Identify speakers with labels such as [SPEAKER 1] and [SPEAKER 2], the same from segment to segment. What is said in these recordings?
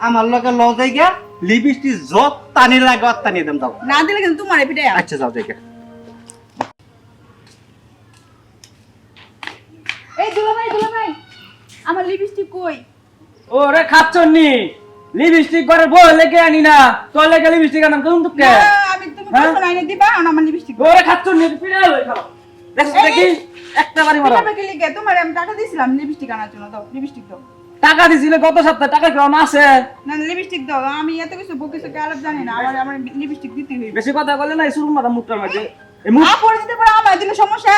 [SPEAKER 1] আমার লগে ল যাইগা লিপস্টিক যত টানি লাগে অত টানি দেম দাও
[SPEAKER 2] না দিলে কিন্তু তোমার পিটাই
[SPEAKER 1] আচ্ছা যাও যাইগা
[SPEAKER 2] এই দুলা ভাই আমার লিপস্টিক কই
[SPEAKER 3] ওরে খাচ্ছনি লিপস্টিক করে বল লেগে আনি না তোর লেগে লিপস্টিক আনাম কোন দুঃখে
[SPEAKER 2] আমি তুমি কত নাইনে দিবা আর আমার লিপস্টিক
[SPEAKER 3] ওরে খাচ্ছনি পিড়ে লই খাও দেখছ দেখি একটা বাড়ি মারো
[SPEAKER 2] পিটাবে কি লিগে তোমার আমি টাকা দিয়েছিলাম লিপস্টিক আনার জন্য দাও লিপস্টিক দাও
[SPEAKER 3] টাকা দিছিলে গত সপ্তাহে টাকা কেমন আছে
[SPEAKER 2] না লিপস্টিক দাও আমি এত কিছু বকিছে কি আলাপ জানি না আমার লিপস্টিক দিতে হইবে
[SPEAKER 3] বেশি কথা বলে না শুরু মাথা মুখটার মাঝে এই মুখ
[SPEAKER 2] পরে দিতে পারো আমার দিলে সমস্যা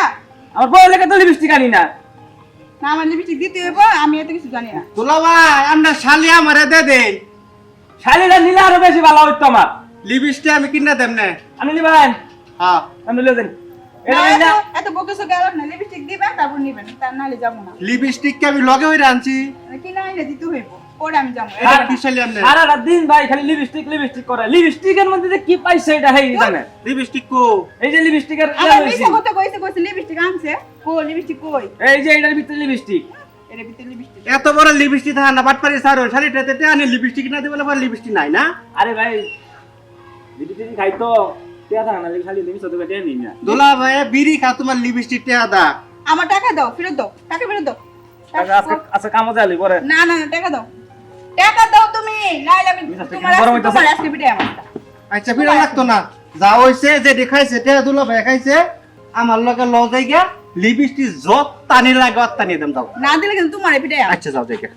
[SPEAKER 3] আমার বল লেগে তো লিপস্টিক আনি না
[SPEAKER 2] না আমার লিপস্টিক দিতে হইব আমি এত কিছু জানি না
[SPEAKER 1] দুলা ভাই আমরা শালি আমারে দে দেন
[SPEAKER 3] শাড়িটা নিলে আরো বেশি ভালো হইতো আমার
[SPEAKER 1] লিপস্টিক আমি কিনা দেম না
[SPEAKER 3] আমি নিবেন
[SPEAKER 1] হ্যাঁ
[SPEAKER 3] আমি লিয়ে দেন
[SPEAKER 2] না, এত বকিছে কি আলাপ না লিপস্টিক দিবা তারপর নিবেন তার নালে যাবো না
[SPEAKER 1] লিপস্টিক কে আমি লগে হইরা আনছি
[SPEAKER 2] কি না আইলে দিতে হইব পরে আমি যাবো
[SPEAKER 1] এটা কি শালি আমনে
[SPEAKER 3] সারাটা দিন ভাই খালি লিপস্টিক করে লিপস্টিকের মধ্যে যে কি পাইছে এটা হেই জানে
[SPEAKER 1] লিপস্টিক কো
[SPEAKER 3] এই যে লিপস্টিকের
[SPEAKER 2] আমার মিছা কথা কইছে লিপস্টিক আনছে লিপস্টিক কই
[SPEAKER 3] এই যে এটার ভিতরে লিপস্টিক
[SPEAKER 2] এর ভিতরে লিপস্টিক
[SPEAKER 1] এত বড় লিপস্টিক থাকে না বাটপারি স্যার শাড়িটাতে আনি লিপস্টিক না দিবলে পর লিপস্টিক নাই না
[SPEAKER 3] আরে ভাই লিপস্টিক খাই তো তে থাকা না খালি লিপস্টিক তো কেটে নিই না
[SPEAKER 1] দুলা ভাই বিড়ি খা তোমার লিপস্টিক তে আদা
[SPEAKER 2] আমার টাকা দাও ফেরত দাও টাকা ফেরত দাও
[SPEAKER 3] আচ্ছা কামো যালি পরে
[SPEAKER 2] না টাকা দাও তুমি নাইলে আমি তোমার আজকে পিটাই আমার
[SPEAKER 1] আচ্ছা বিড়া লাগতো না যা হইছে যে দেখাইছে তে দুলা ভাই খাইছে আমার লগে ল যাইগা লিপস্টিক যত টানি লাগে অত টানি দেম দাও
[SPEAKER 2] না দিলে কিন্তু তোমার পিটাই
[SPEAKER 1] আচ্ছা যাও যাইগা